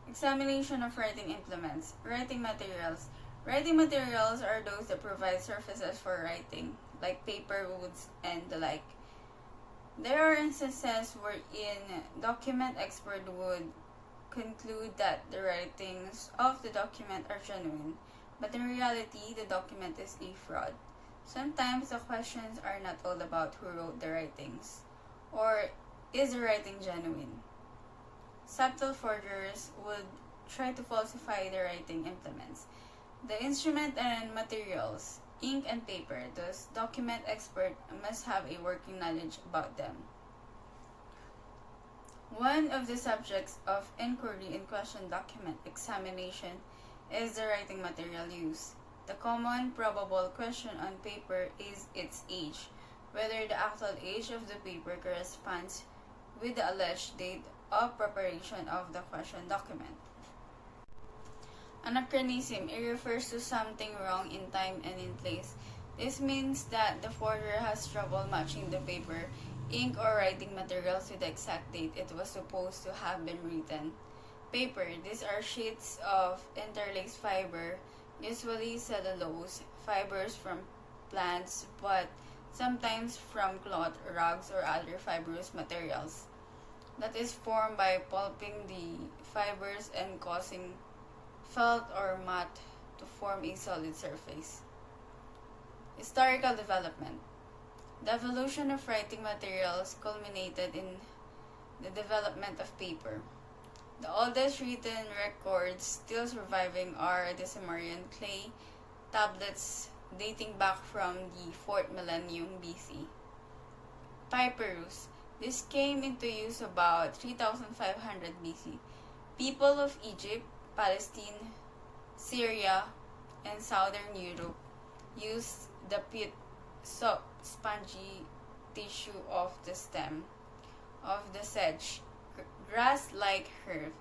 Examination of writing implements. Writing materials. Writing materials are those that provide surfaces for writing, like paper, woods, and the like. There are instances wherein document expert would conclude that the writings of the document are genuine, but in reality, the document is a fraud. Sometimes the questions are not all about who wrote the writings, or is the writing genuine. Subtle forgers would try to falsify the writing implements. The instrument and materials, ink and paper, thus document expert must have a working knowledge about them. One of the subjects of inquiry in question document examination is the writing material used. The common probable question on paper is its age, whether the actual age of the paper corresponds with the alleged date of preparation of the question document. Anachronism, it refers to something wrong in time and in place. This means that the forger has trouble matching the paper, ink, or writing materials with the exact date it was supposed to have been written. Paper, these are sheets of interlaced fiber, usually cellulose, fibers from plants, but sometimes from cloth, rugs, or other fibrous materials, that is formed by pulping the fibers and causing felt or mat to form a solid surface. Historical development. The evolution of writing materials culminated in the development of paper. The oldest written records still surviving are the Sumerian clay tablets dating back from the 4th millennium BC. Papyrus. This came into use about 3500 BC. People of Egypt, Palestine, Syria, and southern Europe used the pith, spongy tissue of the stem of the sedge, grass-like herb,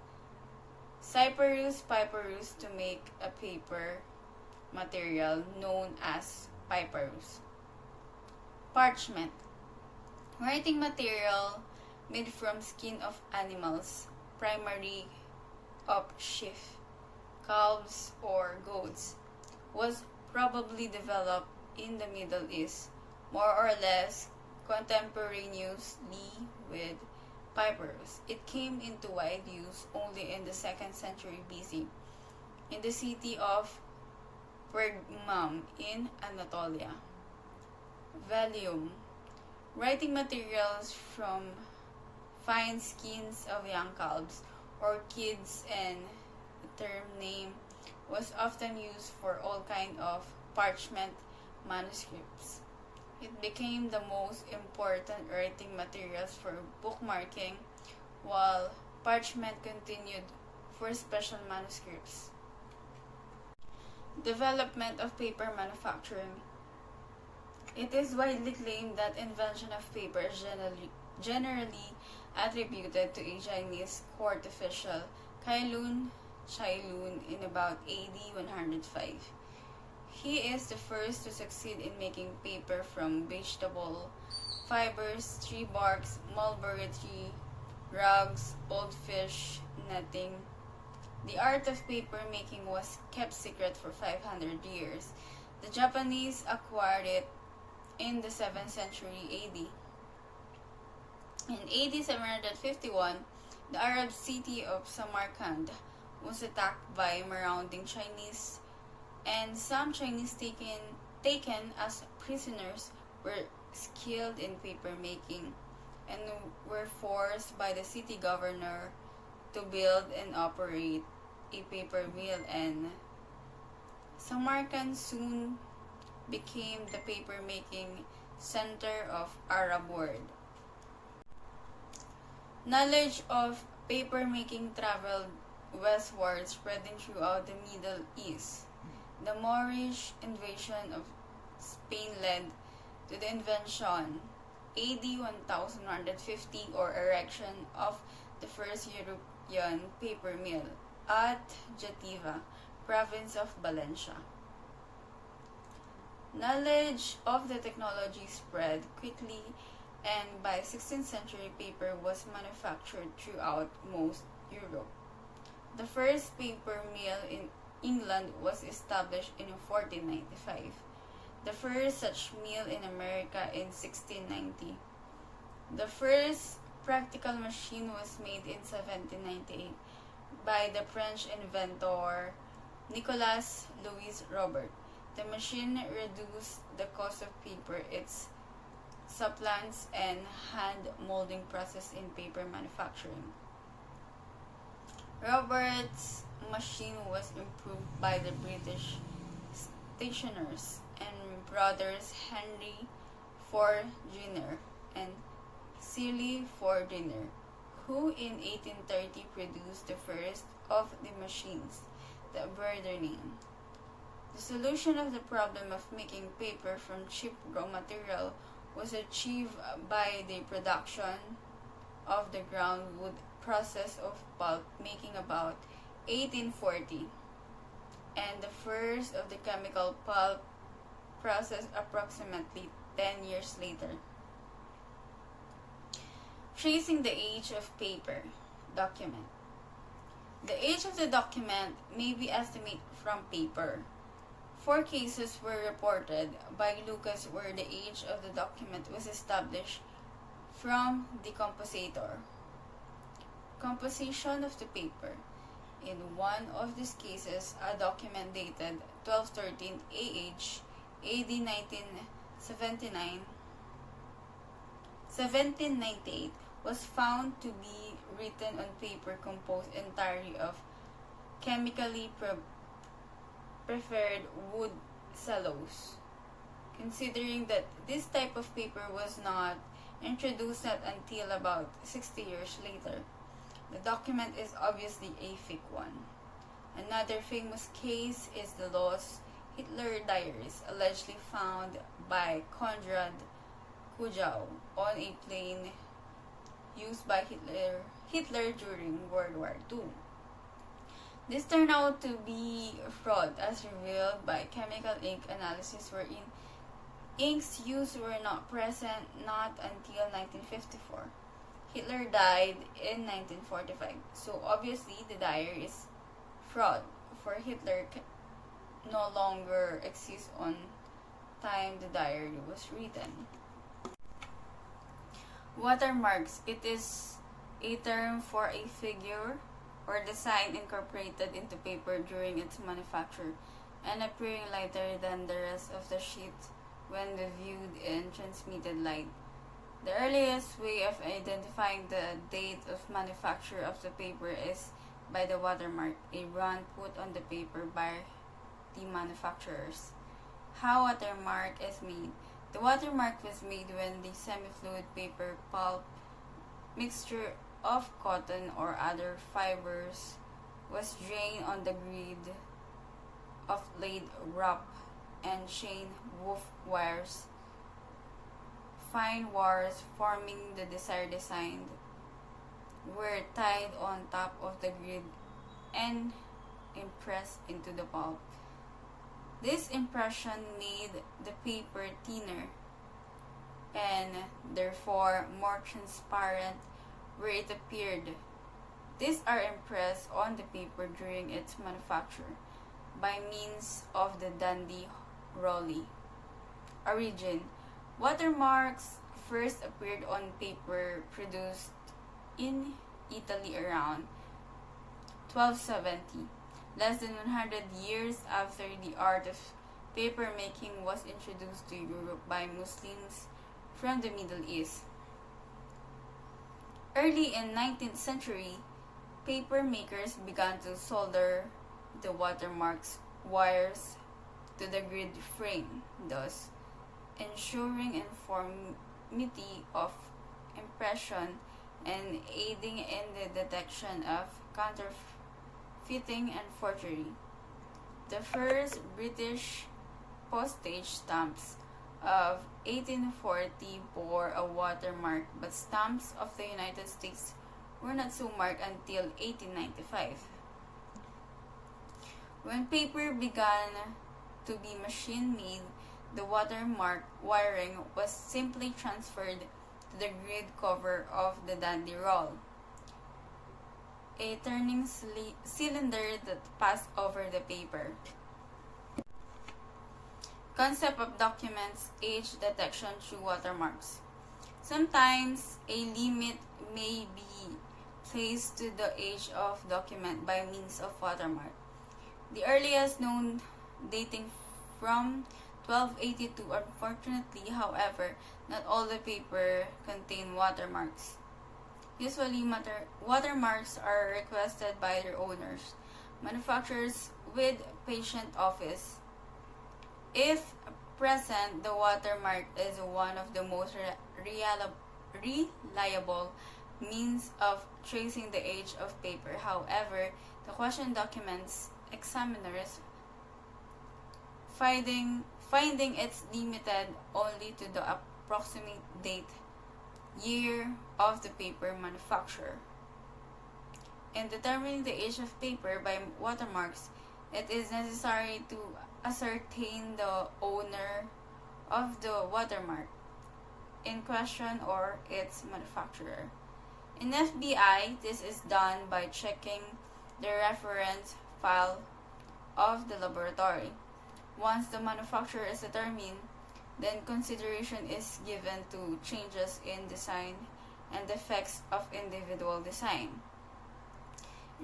Cyperus papyrus, to make a paper material known as papyrus. Parchment. Writing material made from skin of animals, primarily of sheep, calves, or goats, was probably developed in the Middle East, more or less contemporaneously with papyrus. It came into wide use only in the 2nd century BC in the city of Pergamum in Anatolia. Vellum. Writing materials from fine skins of young calves or kids, and the term name was often used for all kinds of parchment manuscripts. It became the most important writing materials for bookmarking, while parchment continued for special manuscripts. Development of paper manufacturing. It is widely claimed that invention of paper is generally attributed to a Chinese court official, Cailun Cailun, in about AD 105. He is the first to succeed in making paper from vegetable fibers, tree barks, mulberry tree, rugs, old fish, netting. The art of paper making was kept secret for 500 years. The Japanese acquired it in the 7th century AD. In AD 751, the Arab city of Samarkand was attacked by marauding Chinese, and some Chinese taken as prisoners were skilled in paper making and were forced by the city governor to build and operate a paper mill, and Samarkand soon became the paper-making center of Arab world. Knowledge of paper-making traveled westward, spreading throughout the Middle East. The Moorish invasion of Spain led to the invention, AD 1150, or erection of the first European paper mill at Jativa, province of Valencia. Knowledge of the technology spread quickly, and by 16th century paper was manufactured throughout most Europe. The first paper mill in England was established in 1495. The first such mill in America in 1690. The first practical machine was made in 1798 by the French inventor Nicolas Louis Robert. The machine reduced the cost of paper, its supplants, and hand molding process in paper manufacturing. Robert's machine was improved by the British stationers and brothers Henry Ford Jr. and Seely Ford Jr., who in 1830 produced the first of the machines that bear their name. The solution of the problem of making paper from cheap raw material was achieved by the production of the ground wood process of pulp making about 1840, and the first of the chemical pulp process approximately 10 years later. Tracing the age of paper document. The age of the document may be estimated from paper. 4 cases were reported by Lucas where the age of the document was established from the compositor. Composition of the paper. In one of these cases, a document dated 1213 AH, AD 1798 was found to be written on paper composed entirely of chemically preferred wood cellulose. Considering that this type of paper was not introduced not until about 60 years later, the document is obviously a fake one. Another famous case is the lost Hitler diaries allegedly found by Konrad Kujau on a plane used by Hitler during World War II. This turned out to be a fraud as revealed by chemical ink analysis wherein inks used were not present not until 1954. Hitler died in 1945, so obviously the diary is fraud, for Hitler no longer exists on time the diary was written. Watermarks. It is a term for a figure or design incorporated into paper during its manufacture and appearing lighter than the rest of the sheet when viewed in transmitted light. The earliest way of identifying the date of manufacture of the paper is by the watermark, a brand put on the paper by the manufacturers. How watermark is made. The watermark was made when the semi-fluid paper pulp mixture of cotton or other fibers was drained on the grid of laid wrap and chain woof wires. Fine wires forming the desired design were tied on top of the grid and impressed into the pulp. This impression made the paper thinner and therefore more transparent where it appeared. These are impressed on the paper during its manufacture by means of the Dandy Rolli. Origin. Watermarks first appeared on paper produced in Italy around 1270, less than 100 years after the art of paper making was introduced to Europe by Muslims from the Middle East. Early in 19th century, paper makers began to solder the watermarks wires to the grid frame, thus ensuring uniformity of impression and aiding in the detection of counterfeiting and forgery. The first British postage stamps of 1840 bore a watermark, but stamps of the United States were not so marked until 1895. When paper began to be machine-made, the watermark wiring was simply transferred to the grid cover of the dandy roll. a turning cylinder that passes over the paper. Concept of documents age detection through watermarks. Sometimes a limit may be placed to the age of document by means of watermark. The earliest known dating from 1282. Unfortunately, however, not all the paper contain watermarks. Usually, watermarks are requested by their owners, manufacturers with patent office. If present, the watermark is one of the most reliable means of tracing the age of paper. However, the question documents examiners finding it's limited only to the approximate date, year of the paper manufacturer. In determining the age of paper by watermarks, it is necessary to ascertain the owner of the watermark in question or its manufacturer. In FBI, this is done by checking the reference file of the laboratory. Once the manufacturer is determined, then consideration is given to changes in design and defects of individual design.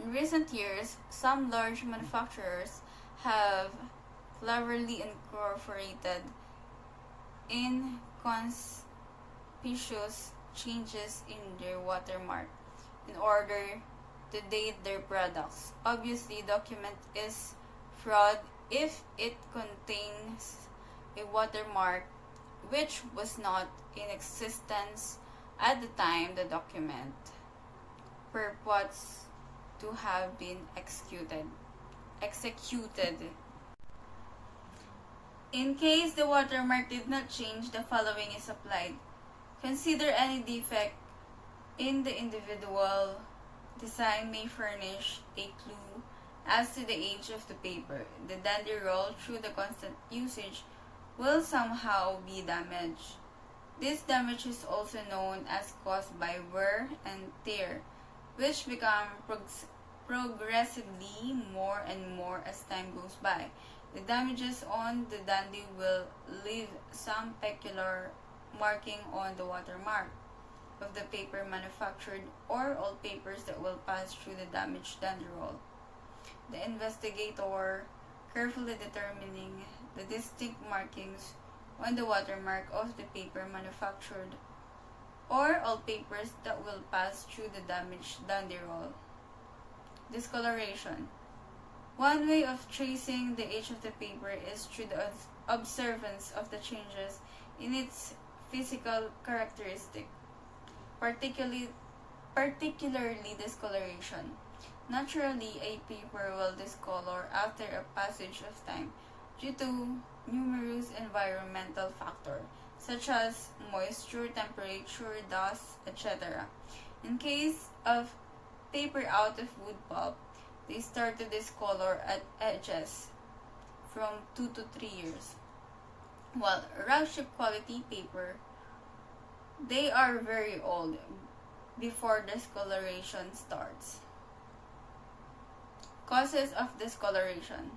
In recent years, some large manufacturers have cleverly incorporated inconspicuous changes in their watermark in order to date their products. Obviously, document is fraud if it contains a watermark which was not in existence at the time the document purports to have been executed. In case the watermark did not change, the following is applied. Consider any defect in the individual design may furnish a clue as to the age of the paper. The dandy roll, through the constant usage, will somehow be damaged. This damage is also known as caused by wear and tear, which become progressively more and more as time goes by. The damages on the dandy will leave some peculiar marking on the watermark of the paper manufactured or all papers that will pass through the damaged dandy roll. The investigator, carefully determining the distinct markings on the watermark of the paper manufactured or all papers that will pass through the damaged dandy roll. Discoloration. One way of tracing the age of the paper is through the observance of the changes in its physical characteristic, particularly discoloration. Naturally, a paper will discolor after a passage of time due to numerous environmental factors such as moisture, temperature, dust, etc. In case of paper out of wood pulp, they start to discolor at edges from 2 to 3 years. While rag ship quality paper, they are very old before discoloration starts. Causes of discoloration.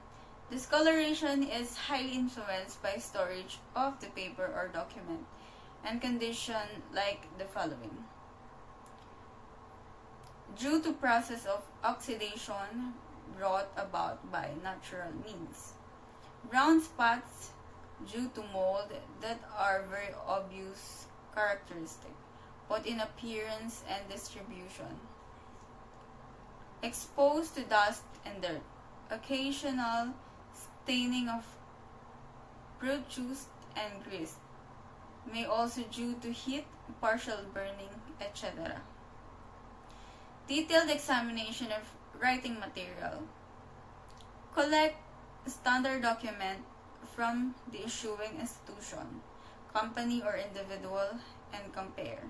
Discoloration is highly influenced by storage of the paper or document and condition like the following. Due to process of oxidation brought about by natural means. Brown spots due to mold that are very obvious characteristic, both in appearance and distribution. Exposed to dust and dirt. Occasional staining of produced and grease. May also due to heat, partial burning, etc. Detailed examination of writing material. Collect standard document from the issuing institution, company, or individual and compare.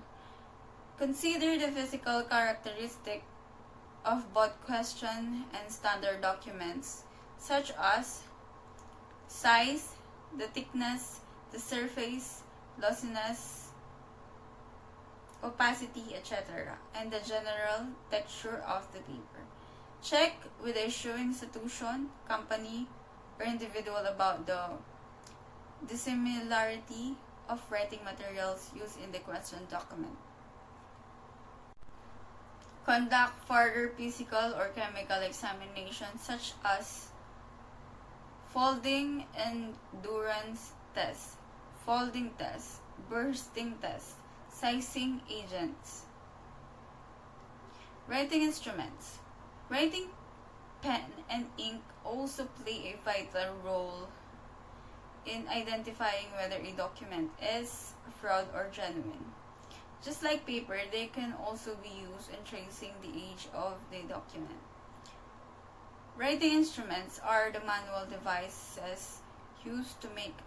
Consider the physical characteristic of both question and standard documents, such as size, the thickness, the surface, glossiness, opacity, etc., and the general texture of the paper. Check with the issuing institution, company, or individual about the dissimilarity of writing materials used in the question document. Conduct further physical or chemical examinations such as folding endurance test, folding test, bursting test, sizing agents. Writing instruments. Writing pen and ink also play a vital role in identifying whether a document is fraud or genuine. Just like paper, they can also be used in tracing the age of the document. Writing instruments are the manual devices used to make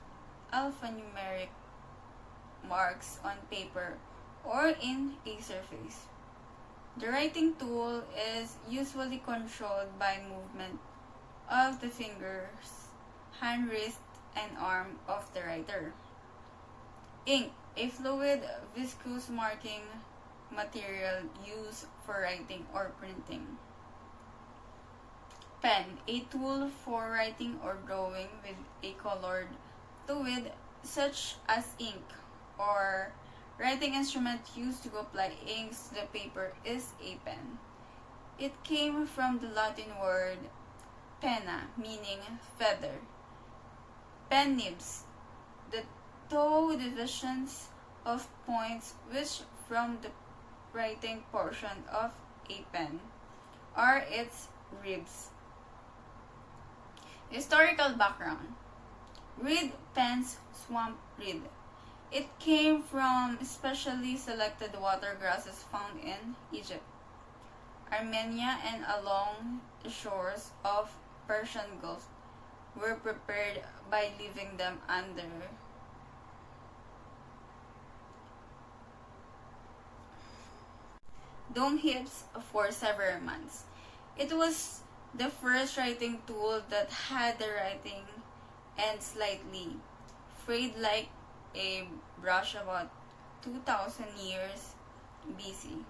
alphanumeric marks on paper or in a surface. The writing tool is usually controlled by movement of the fingers, hand, wrist, and arm of the writer. Ink, a fluid, viscous marking material used for writing or printing. Pen, a tool for writing or drawing with a colored fluid such as ink, or writing instrument used to apply inks to the paper is a pen. It came from the Latin word penna, meaning feather. Pen nibs, the toe divisions of points which from the writing portion of a pen are its ribs. Historical background. Reed pen's swamp reed. It came from specially selected water grasses found in Egypt, Armenia, and along the shores of Persian Gulf were prepared by leaving them under dung heaps for several months. It was the first writing tool that had the writing end slightly frayed like a brush about 2000 years BC.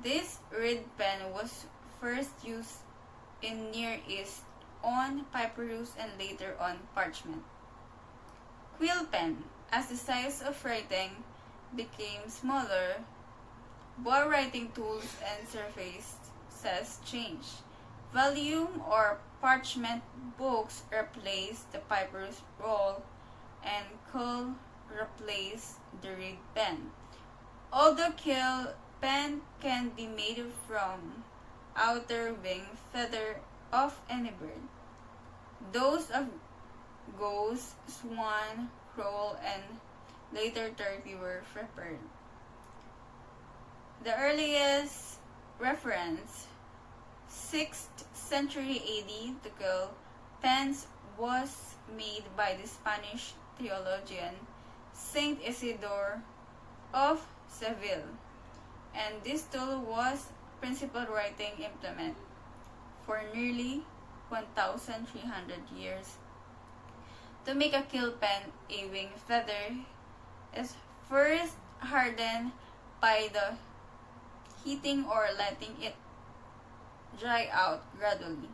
This reed pen was first used in Near East on papyrus and later on parchment. Quill pen, as the size of writing became smaller, both writing tools and surfaces changed. Volume or parchment books replaced the papyrus roll, and quill replaced the reed pen. Although quill pen can be made from outer wing feather of any bird, those of goose, swan, crow, and later turkey were preferred. The earliest reference, 6th century AD, to quill pens was made by the Spanish theologian Saint Isidore of Seville, and this tool was principal writing implement for nearly 1,300 years. To make a quill pen, a wing feather is first hardened by the heating or letting it dry out gradually.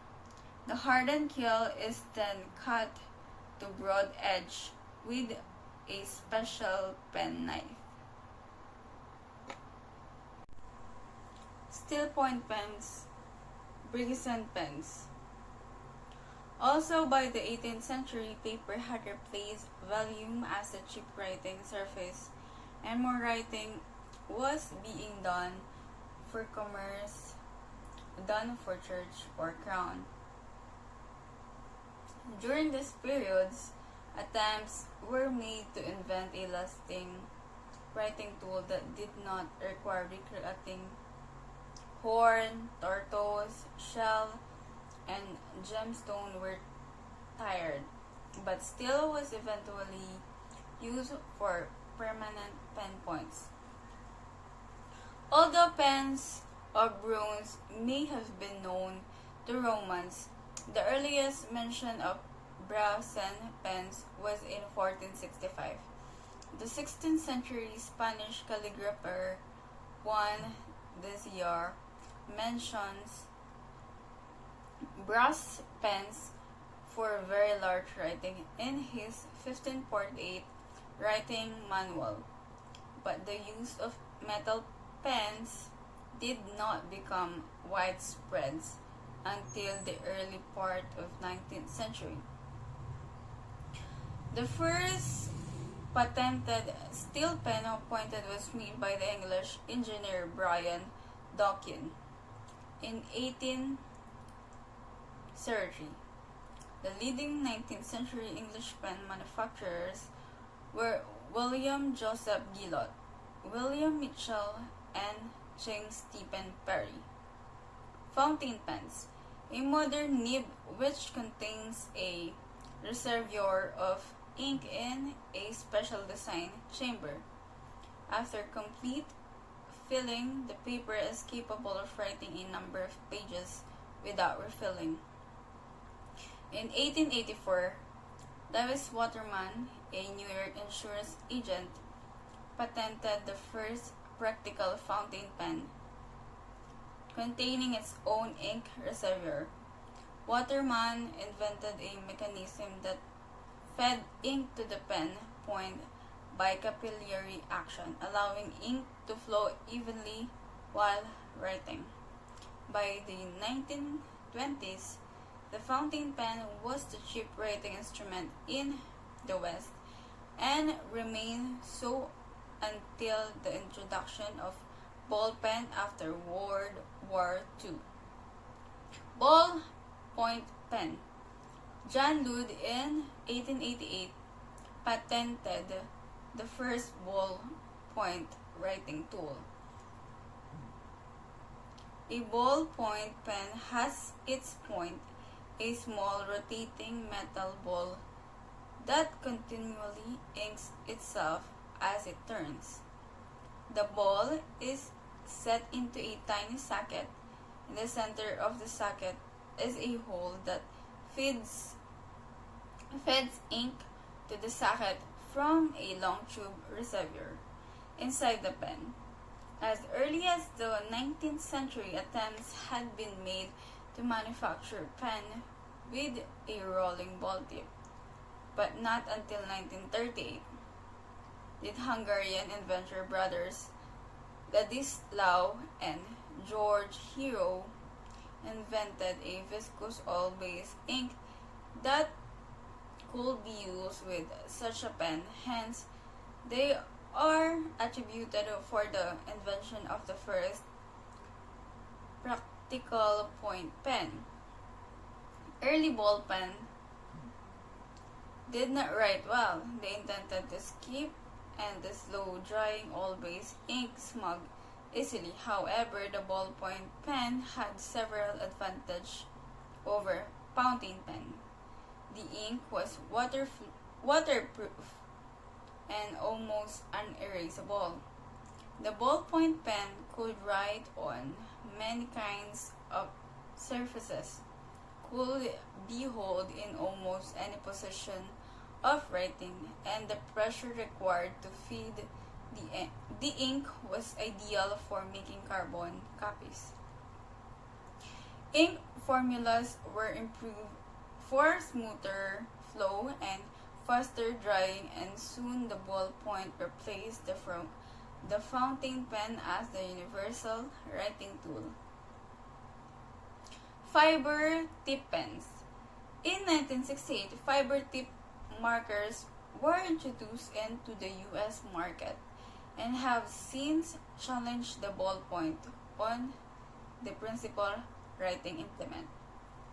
The hardened quill is then cut to broad edge with a special pen knife. Steel point pens, Brigson pens. Also by the 18th century, paper had replaced volume as a cheap writing surface, and more writing was being done for commerce, done for church or crown. During these periods, attempts were made to invent a lasting writing tool that did not require recreating horn, tortoise, shell, and gemstone were tired, but still was eventually used for permanent pen points. Although pens of bronze may have been known to Romans, the earliest mention of brazen pens was in 1465. The 16th century Spanish calligrapher Juan de Zillar mentions brass pens for very large writing in his 1548 writing manual, but the use of metal pens did not become widespread until the early part of 19th century. The first patented steel pen pointed was made by the English engineer Brian Dawkins in 1833. The leading 19th century English pen manufacturers were William Joseph Gillott, William Mitchell, and James Stephen Perry. Fountain pens, a modern nib which contains a reservoir of ink in a special design chamber. After complete filling, the paper is capable of writing a number of pages without refilling. In 1884, Lewis Waterman, a New York insurance agent, patented the first practical fountain pen containing its own ink reservoir. Waterman invented a mechanism that fed ink to the pen point by capillary action, allowing ink to flow evenly while writing. By the 1920s, the fountain pen was the chief writing instrument in the West and remained so until the introduction of ball pen after World War II. Ball point pen. John Ludd in 1888 patented the first ball point writing tool. A ballpoint pen has its point a small rotating metal ball that continually inks itself as it turns. The ball is set into a tiny socket. In the center of the socket is a hole that feeds ink to the socket from a long tube reservoir inside the pen. As early as the 19th century, attempts had been made to manufacture pen with a rolling ball tip, but not until 1938 did Hungarian inventor brothers Ladislav and George Hero invented a viscous oil-based ink that could be used with such a pen. Hence, they are attributed for the invention of the first practical point pen. Early ball pen did not write well. They intended to skip and the slow-drying oil-based ink smug easily. However, the ballpoint pen had several advantages over fountain pen. The ink was waterproof and almost unerasable. The ballpoint pen could write on many kinds of surfaces, could be held in almost any position of writing, and the pressure required to feed the ink was ideal for making carbon copies. Ink formulas were improved for smoother flow and faster drying, and soon the ballpoint replaced the fountain pen as the universal writing tool. Fiber tip pens. In 1968, fiber tip markers were introduced into the U.S. market and have since challenged the ballpoint on the principal writing implement.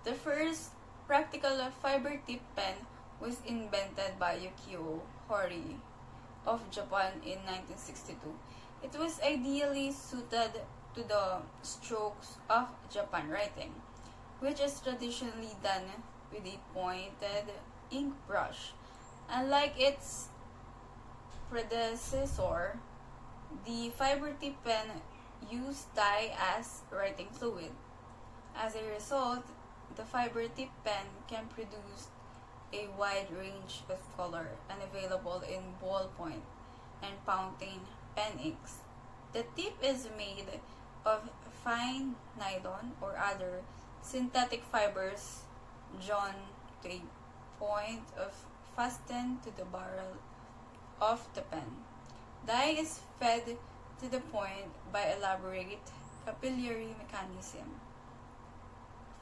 The first practical fiber tip pen was invented by Yukio Horii of Japan in 1962. It was ideally suited to the strokes of Japan writing, which is traditionally done with a pointed ink brush. Unlike its predecessor, the fiber tip pen used dye as writing fluid. As a result, the fiber tip pen can produce a wide range of color and available in ballpoint and fountain pen inks. The tip is made of fine nylon or other synthetic fibers drawn to a point of fastened to the barrel of the pen. Dye is fed to the point by elaborate capillary mechanism.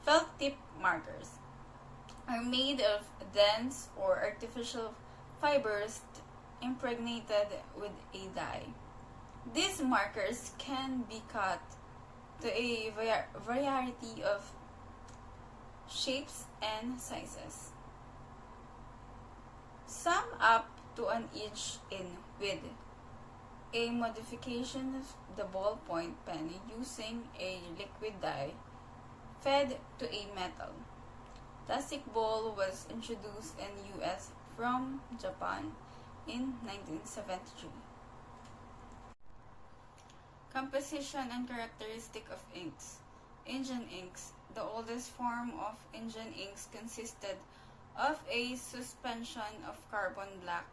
Felt tip markers are made of dense or artificial fibers impregnated with a dye. These markers can be cut to a variety of shapes and sizes, some up to an inch in width. A modification of the ballpoint pen using a liquid dye fed to a metal plastic ball was introduced in US from Japan in 1973. Composition and characteristic of inks. Indian inks. The oldest form of Indian inks consisted of a suspension of carbon black,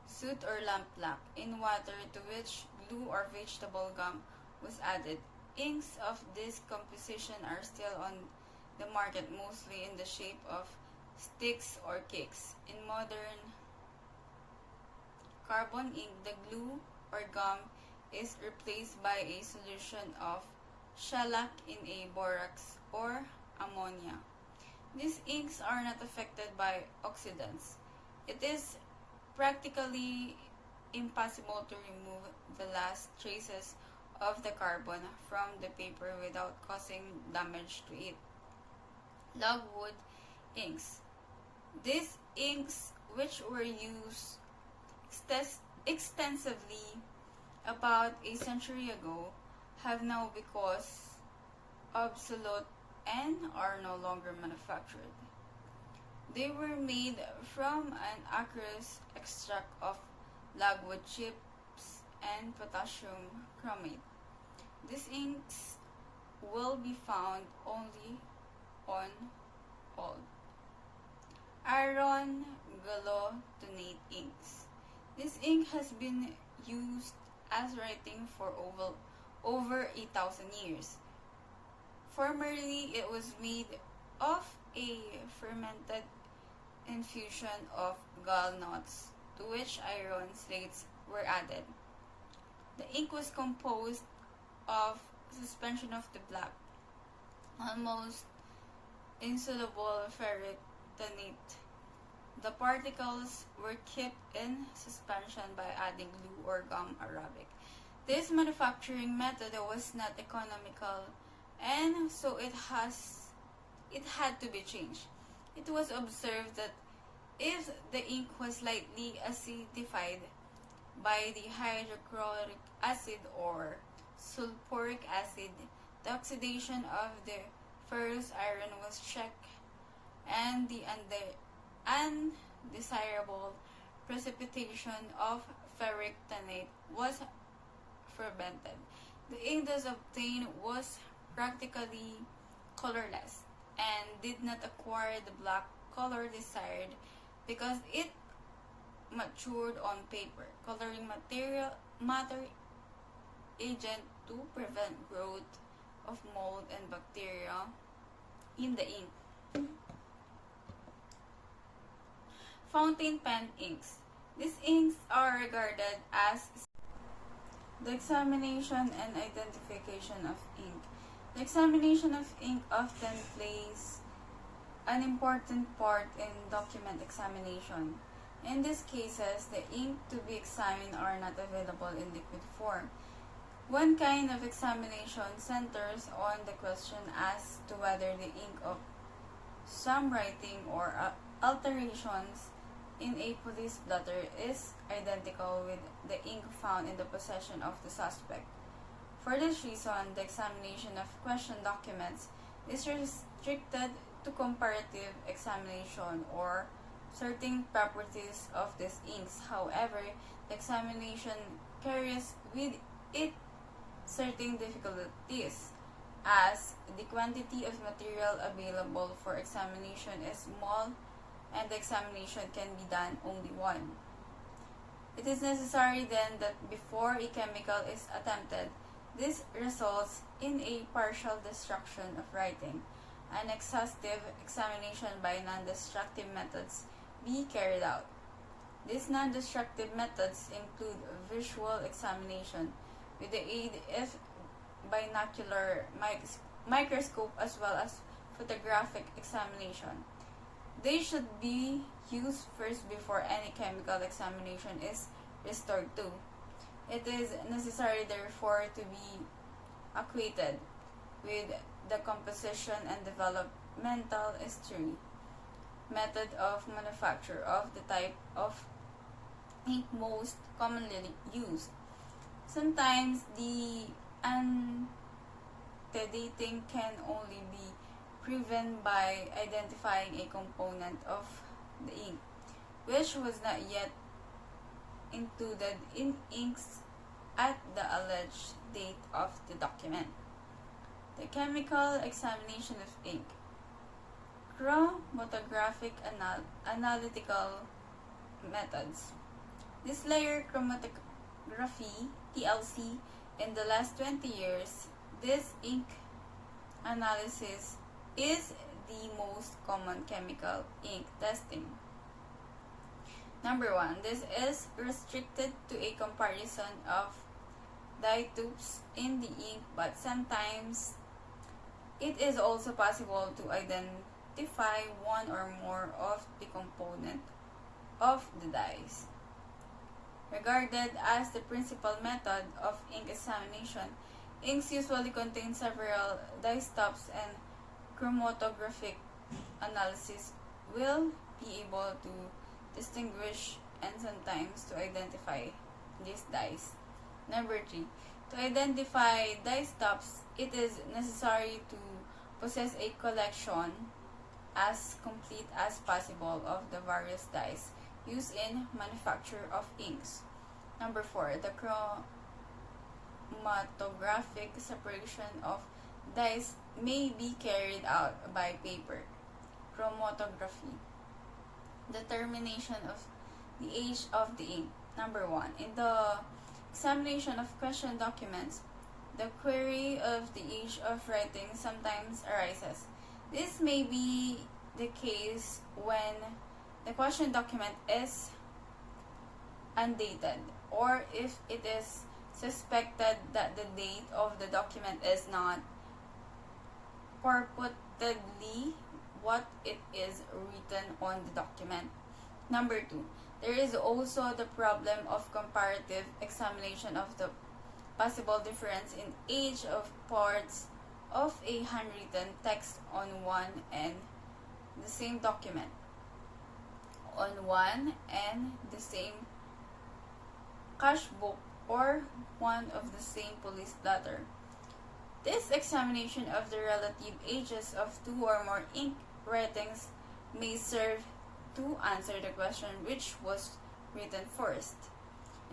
soot or lamp black, in water to which glue or vegetable gum was added. Inks of this composition are still on the market, mostly in the shape of sticks or cakes. In modern carbon ink, the glue or gum is replaced by a solution of shellac in a borax or ammonia. These inks are not affected by oxidants. It is practically impossible to remove the last traces of the carbon from the paper without causing damage to it. Logwood inks. These inks, which were used extensively about a century ago, have now become obsolete and are no longer manufactured. They were made from an aqueous extract of logwood chips and potassium chromate. These inks will be found only on old iron glutinate inks. This ink has been used as writing for over 8,000 years. Formerly, it was made of a fermented infusion of gallnuts, to which iron slates were added. The ink was composed of suspension of the black, almost insoluble ferric tannate. The particles were kept in suspension by adding glue or gum arabic. This manufacturing method was not economical, and so it had to be changed. It was observed that if the ink was slightly acidified by the hydrochloric acid or sulfuric acid, the oxidation of the ferrous iron was checked, and the undesirable precipitation of ferric tannate was prevented. The ink thus obtained was practically colorless and did not acquire the black color desired because it matured on paper. Coloring matter agent to prevent growth of mold and bacteria in the ink. Fountain pen inks. These inks are regarded as the examination and identification of ink. The examination of ink often plays an important part in document examination. In these cases, the ink to be examined are not available in liquid form. One kind of examination centers on the question as to whether the ink of some writing or alterations in a police blotter is identical with the ink found in the possession of the suspect. For this reason, the examination of question documents is restricted to comparative examination or certain properties of these inks. However, the examination carries with it certain difficulties, as the quantity of material available for examination is small and the examination can be done only one. It is necessary then that before a chemical is attempted, This results in a partial destruction of writing. An exhaustive examination by non-destructive methods be carried out. These non-destructive methods include visual examination with the aid of binocular microscope as well as photographic examination. They should be used first before any chemical examination is resorted to. It is necessary therefore to be acquainted with the composition and developmental history, method of manufacture of the type of ink most commonly used. Sometimes the antedating can only be proven by identifying a component of the ink, which was not yet included in inks at the alleged date of the document. The chemical examination of ink. Chromatographic analytical methods. This layer chromatography, TLC, in the last 20 years, this ink analysis is the most common chemical ink testing. Number 1, this is restricted to a comparison of dye tubes in the ink, but sometimes it is also possible to identify one or more of the component of the dyes. Regarded as the principal method of ink examination, inks usually contain several dye stops, and chromatographic analysis will be able to distinguish and sometimes to identify these dyes. Number 3, to identify dye stops, it is necessary to possess a collection as complete as possible of the various dyes used in manufacture of inks. Number 4, the chromatographic separation of dyes may be carried out by paper chromatography. Determination of the age of the ink. Number 1, in the examination of question documents, the query of the age of writing sometimes arises. This may be the case when the question document is undated, or if it is suspected that the date of the document is not purportedly what it is written on the document. Number 2, there is also the problem of comparative examination of the possible difference in age of parts of a handwritten text on one and the same document, on one and the same cash book, or one of the same police letter. This examination of the relative ages of two or more ink writings may serve to answer the question which was written first.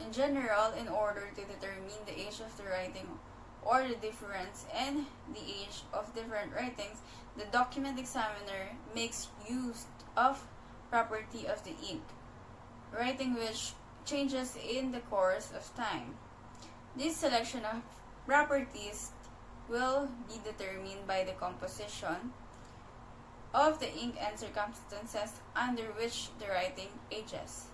In general, in order to determine the age of the writing or the difference in the age of different writings, the document examiner makes use of property of the ink, writing which changes in the course of time. This selection of properties will be determined by the composition of the ink and circumstances under which the writing ages.